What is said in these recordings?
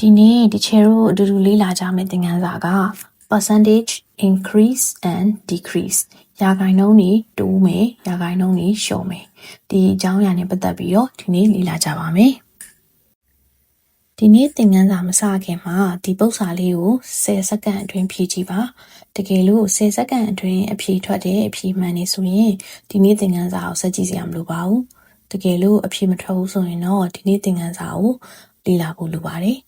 ဒီနေ့ဒီချေတို့အတူတူလေးလာကြမယ့်သင်ခန်းစာက percentage increase and decrease ရာခိုင်နှုန်းတွေတိုးမယ်ရာခိုင်နှုန်းတွေလျှော့မယ်ဒီအကြောင်းအရာနဲ့ပတ်သက်ပြီးတော့ဒီနေ့လေးလာကြပါမယ်ဒီနေ့သင်ခန်းစာမစခင်မှာဒီပုဒ်စာလေးကို10စက္ကန့်အတွင်းဖြည့်ကြည့်ပါတကယ်လို့10စက္ကန့်အတွင်းအဖြေထွက်တဲ့အဖြေမှန်နေဆိုရင်ဒီနေ့သင်ခန်းစာကိုဆက်ကြည့်စရာမလိုပါဘူးတကယ်လို့အဖြေမထွက်ဘူးဆိုရင်တော့ဒီနေ့သင်ခန်းစာကိုလေ့လာဖို့လိုပါတယ်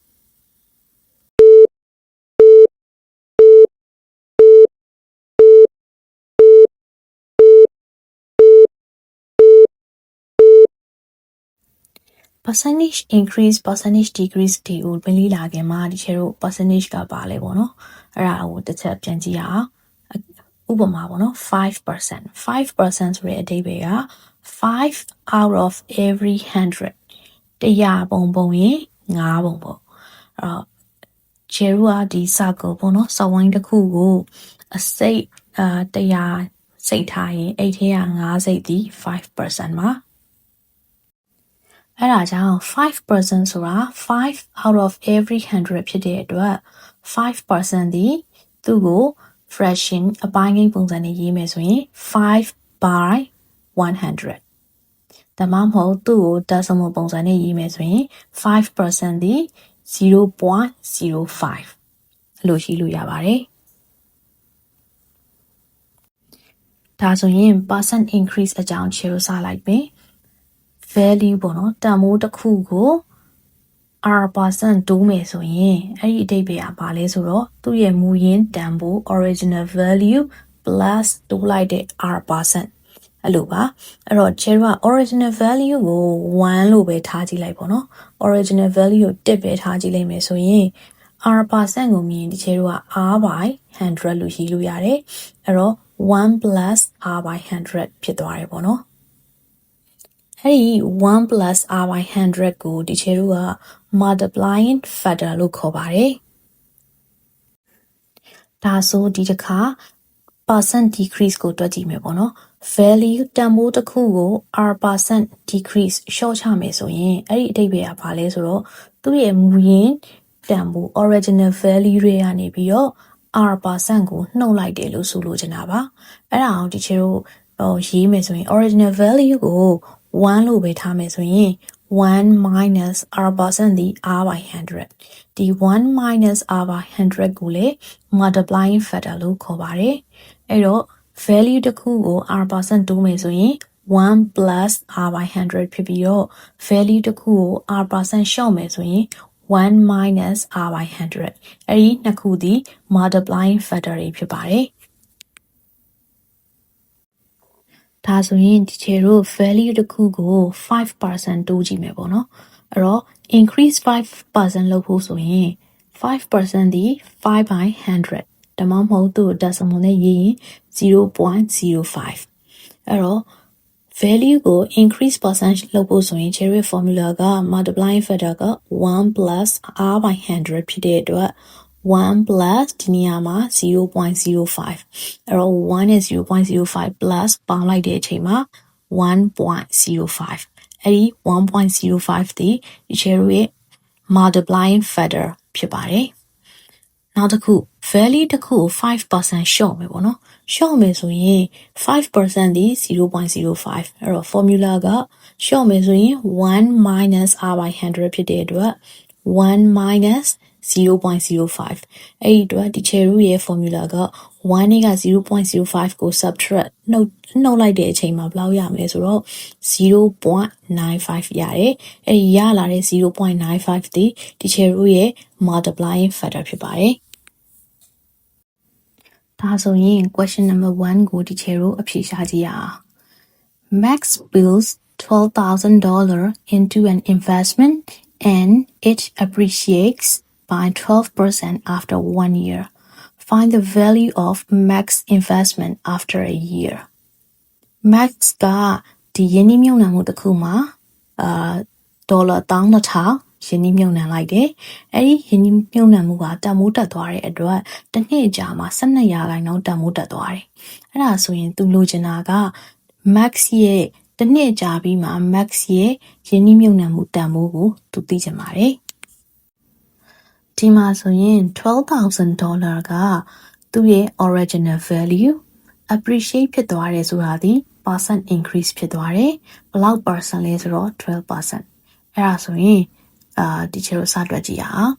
percentage increase percentage decrease တွေကိုမလေးလာခင်မှာဒီချေတို့ percentage ကပါလဲပေါ့နော်အဲ့ဒါကိုတစ်ချက်ပြန်ကြည့်ရအောင်ဥပမာပေါ့နော်5% 5% ဆိုတဲ့အဓိပ္ပာယ်က5 out of every 100100ပုံရင်9ပုံပေါ့အဲ့တော့ချေတို့ကဒီ circle ပေါ့နော်စဝိုင်းတစ်ခုကိုအစိတ်100စိတ်ထားရင်အဲ့ထဲက9စိတ်ဒီ5%မှာအဲ့ဒါကြောင့်5% ဆိုတာ5 out of every 100ဖြစ်တဲ့အတွက်5% ဒီသူ့ကို fraction အပိုင်းကိန်းပုံစံနဲ့ရေးမယ်ဆိုရင်5 by 100ဒါမှမဟုတ်သူ့ကို decimal ပုံစံနဲ့ရေးမယ်ဆိုရင်5% ဒီ 0.05 လို့ရေးလို့ရပါတယ်ဒါဆိုရင် percent increase အကြောင်းချေလို့စလိုက်ပြီvalue ပေါ့နော်တန်ဖိုးတစ်ခုကို r% တိုးမယ်ဆိုရင်အဲ့ဒီအဓိပ္ပာယ်ကဘာလဲဆိုတော့သူ့ရဲ့မူရင်းတန်ဖိုး original value plus တိုးလိုက်တဲ့ r% အဲ့လိုပါအဲ့တော့ကျတော့ original value ကို1လို့ပဲထားကြည့်လိုက်ပေါ့နော် original value ကို1ပဲထားကြည့်လိုက်မယ်ဆိုရင် r% ကိုမြင်ဒီကျတော့ r by 100လို့ရေးလို့ရတယ်အဲ့တော့1 plus r by 100ဖြစ်သွားတယ်ပေါ့နော်အဲ့ဒီ1 plus r by 100ကိုဒီချေတို့က multiplying factor လို့ခေါ်ပါတယ်ဒါဆိုဒီတစ်ခါ percent decrease ကိုတွက်ကြည့်မယ်ပေါ့နော် value တန်ဖိုးတစ်ခုကို r% decrease လျှော့ချမယ်ဆိုရင်အဲ့ဒီအဓိပ္ပာယ်ကဘာလဲဆိုတော့သူ့ရဲ့မူရင်းတန်ဖိုး original value တွေကနေပြီးတော့ r% ကိုနှုတ်လိုက်တယ်လို့ဆိုလိုချင်တာပါအဲ့ဒါအောင်ဒီချေတို့ရေးမယ်ဆိုရင် original value ကို1လို့ပဲထားမယ်ဆိုရင်1 minus r% ဒီ r by 100ဒီ1 minus r by 100ကိုလေ multiplying factor လို့ခေါ်ပါတယ်အဲ့တော့ value တစ်ခုကို r% တိုးမယ်ဆိုရင်1 plus r by 100ဖြစ်ပြီးတော့ value တစ်ခုကို r% လျှော့မယ်ဆိုရင်1 minus r by 100အဲ့ဒီနှစ်ခုဒီ multiplying factor တွေဖြစ်ပါတယ်ဒါဆိုရင်ဒီချေတို့ value တစ်ခုကို5% တိုးကြည့်မယ်ပေါ့နော်အဲ့တော့ increase 5% လုပ်ဖို့ဆိုရင်5% ဒီ5 by 100ဒါမှမဟုတ်သူ့ decimal နဲ့ရေးရင် 0.05အဲ့တော့ value ကို increase percent လုပ်ဖို့ဆိုရင်ချေတို့ formula က multiplying factor က1 plus r by 100ဖြစ်တဲ့အတွက်1 plus ဒီနေရာမှာ 0.05အဲ့တော့1နဲ့ 0.05 plus ပေါင်းလိုက်တဲ့အချိန်မှာ1.05အဲ့ဒီ1.05ဒီချေတို့ရဲ့ multiplying factor ဖြစ်ပါတယ်နောက်တစ်ခု value တစ်ခုကို 5% လျှော့မယ်ပေါ့နော်လျှော့မယ်ဆိုရင်5% ဒီ 0.05အဲ့တော့ formula ကလျှော့မယ်ဆိုရင်1 minus r by 100ဖြစ်တဲ့အတွက်1 minus 0.05အဲ့ဒီအတွက်ဒီချေတို့ရဲ့ formula က1နဲ့က 0.05 ကို subtract နှုတ်လိုက်တဲ့အချိန်မှာဘယ်လောက်ရမလဲဆိုတော့ 0.95 ရတယ်အဲ့ဒီရလာတဲ့ 0.95 ဒီချေတို့ရဲ့ multiplying factor ဖြစ်ပါတယ်ဒါဆိုရင် question number 1ကိုဒီချေတို့အဖြေရှာကြည့်ရအောင် Max builds $12,000 into an investment and it appreciates by 12% after 1 year. Find the value of Max investment after a year. Max ကဒီယင်းနှမြုံနှံမှုတစ်ခုမှာဒေါ်လာ1,200ရင်းနှမြုံနှံလိုက်တယ်။အဲ့ဒီရင်းနှမြုံနှံမှုကတန်ဖိုးတက်သွားတဲ့အတွက်တစ်နှစ်ကြာမှာ12%တန်ဖိုးတက်သွားတယ်။အဲ့ဒါဆိုရင်သူလိုချင်တာက Max ရဲ့တစ်နှစ်ကြာပြီးမှ Max ရဲ့ရင်းနှမြုံနှံမှုတန်ဖိုးကိုသူသိချင်ပါတယ်။ ဒီမှာဆိုရင် $12,000 ကသူ့ရဲ့ original value appreciate ဖြစ်သွားတယ်ဆိုတာဒီ percent increase ဖြစ်သွားတယ်ဘယ်လောက် percent လဲဆိုတော့ 12%အဲ့ဒါဆိုရင်ဒီချေတို့စတွက်ကြည့်ရအောင်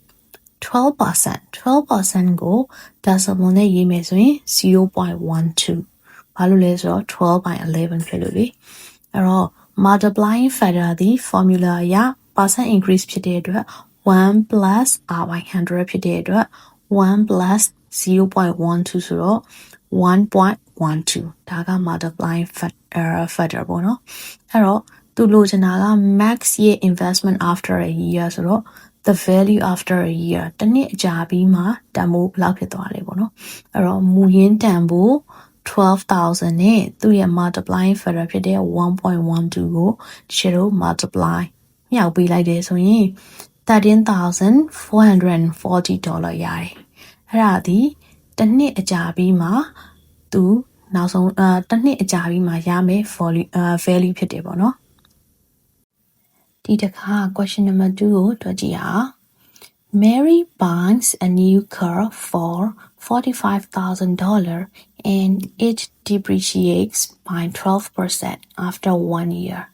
12% ကို decimal နဲ့ရေးမယ်ဆိုရင် 0.12 ဘာလို့လဲဆိုတော့12 by 11ဖြစ်လို့လေအဲ့တော့ multiplying factor ဒီ formula အရ percent increase ဖြစ်တဲ့အတွက်1 plus r by 100ဖြစ်တဲ့အတွက်1 plus 0.12ဆိုတော့ 1.12 ဒါက multiplying factor ပေါ့နော်အဲ့တော့သူလိုချင်တာက max ရဲ့ investment after a year ဆိုတော့ the value after a year တစ်နှစ်အကြာပြီးမှတန်ဖိုးဘယ်လောက်ဖြစ်သွားလဲပေါ့နော်အဲ့တော့မူရင်းတန်ဖိုး12,000နဲ့သူ့ရဲ့ multiplying factor ဖြစ်တဲ့ 1.12 ကိုဒီလို multiply မြောက်ပေးလိုက်တယ်ဆိုရင်$13,440 ရတယ်အဲ့ဒါဒီတစ်နှစ်အကြာပြီးမှသူနောက်ဆုံးတစ်နှစ်အကြာပြီးမှရမယ် value ဖြစ်တယ်ပေါ့နော်ဒီတစ်ခါ question number 2ကိုတွက်ကြည့်အောင် Mary buys a new car for $45,000 and it depreciates by 12% after 1 year.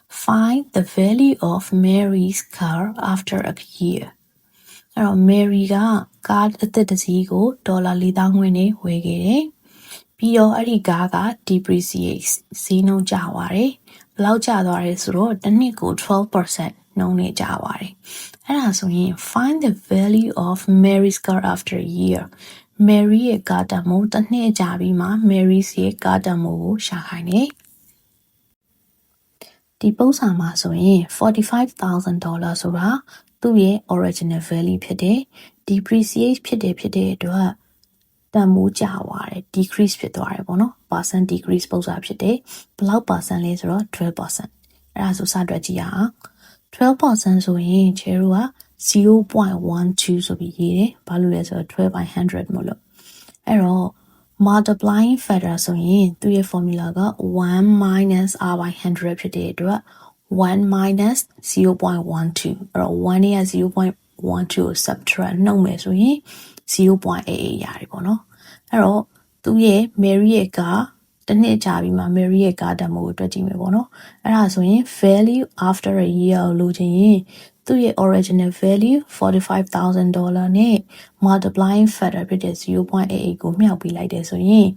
Find the value of Mary's car after a year. အဲ့တော့ Mary ကကားအသစ်တစ်စီးကို$4,000ဝင်နေဝယ်ခဲ့တယ်ပြီးတော့အဲ့ဒီကားက depreciate ဈေးနှုန်းကျသွားတယ်ဘယ်လောက်ကျသွားလဲဆိုတော့တစ်နှစ်ကို 12% နှုန်းနဲ့ကျသွားတယ်အဲ့ဒါဆိုရင် find the value of Mary's car after a year Mary ရဲ့ကားတန်ဖိုးတစ်နှစ်ကြာပြီးမှ Mary's ရဲ့ကားတန်ဖိုးကိုရှာခိုင်းတယ်ဒီပုံစံမှာဆိုရင်$45,000 ဆိုတာသူ့ရဲ့ original value ဖြစ်တယ် depreciate ဖြစ်တဲ့အတွက်တန်ဖိုးကျသွားတယ် decrease ဖြစ်သွားတယ်ပေါ့နော် percent decrease ပုံစံဖြစ်တယ်ဘယ်လောက် percent လဲဆိုတော့ 12% အဲ့ဒါဆိုစတွက်ကြည့်ရအောင် 12% ဆိုရင်ခြေတို့က 0.12 ဆိုပြီးရေးတယ်ဘာလို့လဲဆိုတော့12 by 100မို့လို့အဲ့တော့ multiplying factor ဆိုရင်သူ့ရဲ့ formula က1 minus r by 100ဖြစ်တဲ့အတွက်1 minus 0.12အဲ့တော့1နဲ့0.12ကို subtract နှုတ်မယ်ဆိုရင်0.88ရတယ်ပေါ့နော်အဲ့တော့သူ့ရဲ့ Mary ရဲ့ကတစ်နှစ်ကြာပြီးမှ Mary ရဲ့ကားတန်ဖိုးကိုတွက်ကြည့်မယ်ပေါ့နော်အဲ့ဒါဆိုရင် value after a year ကိုလိုချင်ရင်သူ့ရဲ့ original value $45,000 နဲ့ multiplying factor ဖြစ်တဲ့ 0.88 ကိုမြှောက်ပေးလိုက်တယ်ဆိုရင်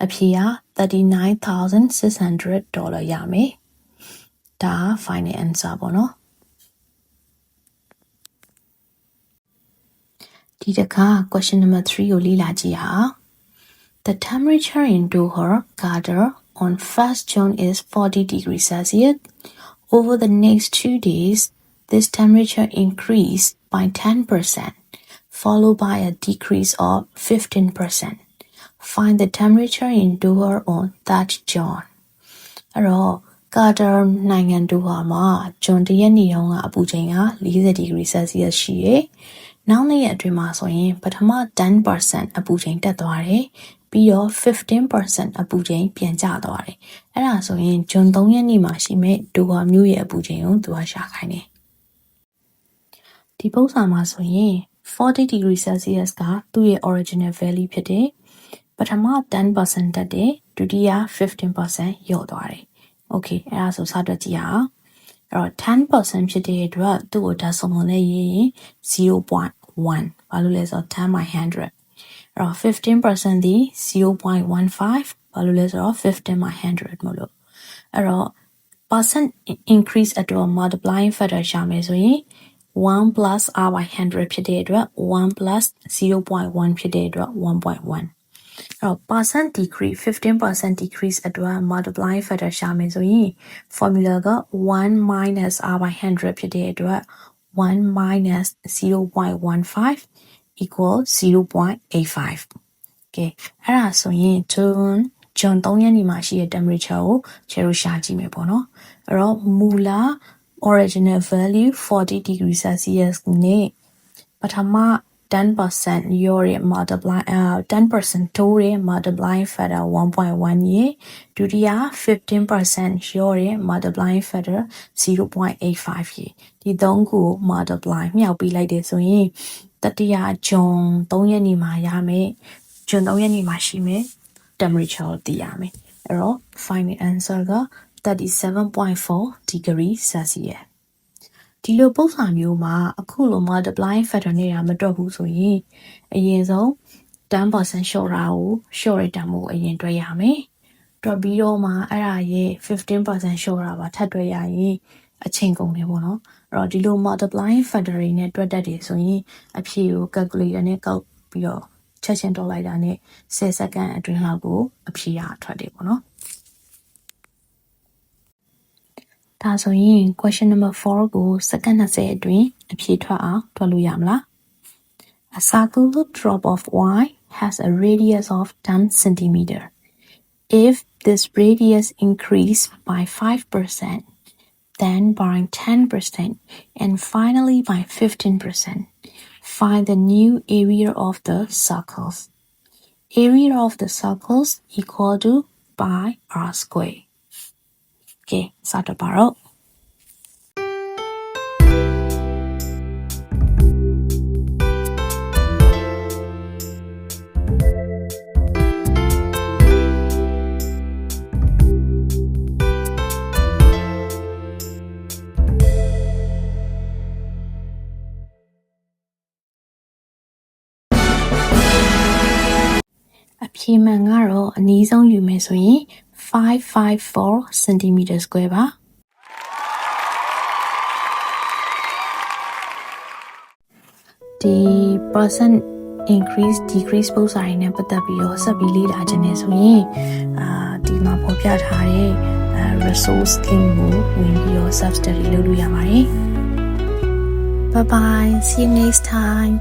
အဖြေက$39,600 ရမယ်ဒါ final answer ပေါ့နော်ဒီတစ်ခါ question number 3ကိုလေ့လာကြည့်အောင် The temperature in Doha, Qatar on 1st June is 40 degrees Celsius. Over the next 2 days, this temperature increased by 10%, followed by a decrease of 15%. Find the temperature in Doha on 3rd June. အဲ့တော့ Qatar နိုင်ငံ Doha မှာ June 1ရက်နေ့တုန်းကအပူချိန်က40 degrees Celsius ရှိတယ်။နောက်နေ့ရက်အတွင်းမှာဆိုရင်ပထမ 10% အပူချိန်တက်သွားတယ်ပြီးတော့ 15% အပူချိန်ပြန်ကျသွားတယ်အဲ့ဒါဆိုရင် June 3ရက်နေ့မှာရှိမဲ့ Doha မြို့ရဲ့အပူချိန်ကိုသူကရှာခိုင်းတယ်ဒီပုံစံမှာဆိုရင်40 degrees Celsius ကသူ့ရဲ့ original value ဖြစ်တယ်ပထမ 10% တက်တယ်ဒုတိယ 15% လျော့သွားတယ် okay အဲ့ဒါဆိုစတွက်ကြည့်ရအောင်အဲ့တော့ 10% ဖြစ်တဲ့အတွက်သူ့ကို decimal နဲ့ရေးရင် 0.1 ဘာလို့လဲဆိုတော့10 by 100အဲ့တော့ 15% ဒီ 0.15 ဘာလို့လဲဆိုတော့15 by 100မို့လို့အဲ့တော့ percent increase အတွက် multiplying factor ရှာမယ်ဆိုရင်1 plus r by 100ဖြစ်တဲ့အတွက်1 plus 0.1ဖြစ်တဲ့အတွက်1.1အဲ့တော့ percent decrease 15% decrease အတွက် multiplying factor ရှာမယ်ဆိုရင် formula က1 minus r by 100ဖြစ်တဲ့အတွက်1 minus 0.15 equal 0.85 okay အဲ့ဒါဆိုရင် June 3ရက်နေ့မှာရှိတဲ့ temperature ကိုခြေလို့ရှာကြည့်မယ်ပေါ့နော်အဲ့တော့မူလ original value 40 degrees Celsius နဲ့ပထမ 10% ရောရဲ့ multiply 10% တိုးရဲ့ multiplying factor 1.1 ရဲ့ဒုတိယ 15% ရောရဲ့ multiplying factor 0.85 ရဲ့ဒီသုံးခုကို multiply မြောက်ပေးလိုက်တယ်ဆိုရင် တတိယဂျွန်3ရက်နေမှာရမယ်ဂျွန်3ရက်နေမှာရှိမယ် temperature ကိုသိရမယ်အဲ့တော့ final answer က 37.4 degree Celsius ဒီလိုပုံစံမျိုးမှာအခုလို multiplying factor နဲ့မတွက်ဘူးဆိုရင်အရင်ဆုံး 10% လျှော့တာကိုလျှော့ရတဲ့တန်ဖိုးအရင်တွက်ရမယ်တွက်ပြီးတော့မှအဲ့ဒါရဲ့ 15% လျှော့တာပါထပ်တွက်ရရင်အချိန်ကုန်တယ်ပေါ့နော်အဲ့တော့ဒီလို multiplying factor တွေနဲ့တွက်တတ်တယ်ဆိုရင်အဖြေကို calculator နဲ့ကောက်ပြီးတော့ချက်ချင်းတွက်လိုက်တာနဲ့10စက္ကန့်အတွင်းလောက်ကိုအဖြေရထွက်တယ်ပေါ့နော်ဒါဆိုရင် question number 4ကိုစက္ကန့်20အတွင်းအဖြေထွက်အောင်တွက်လို့ရမလား A circular drop of y has a radius of 10 centimeter. If this radius increased by 5%, then by 10%, and finally by 15%, find the new area of the circles. Area of the circles equal to pi r square. Okay, start the barrel. A ဖြေမှန်ကတော့အနည်းဆုံးယူမယ်ဆိုရင်554 cm square ပါဒီ percent increase decrease ပုံစံနဲ့ပတ်သက်ပြီးတော့ဆက်ပြီးလေ့လာခြင်းနဲ့ဆိုရင်ဒီမှာဖော်ပြထားတဲ့ resource link ကိုဝင်ပြီးတော့ self study လုပ်လို့ရပါတယ် Bye bye see you next time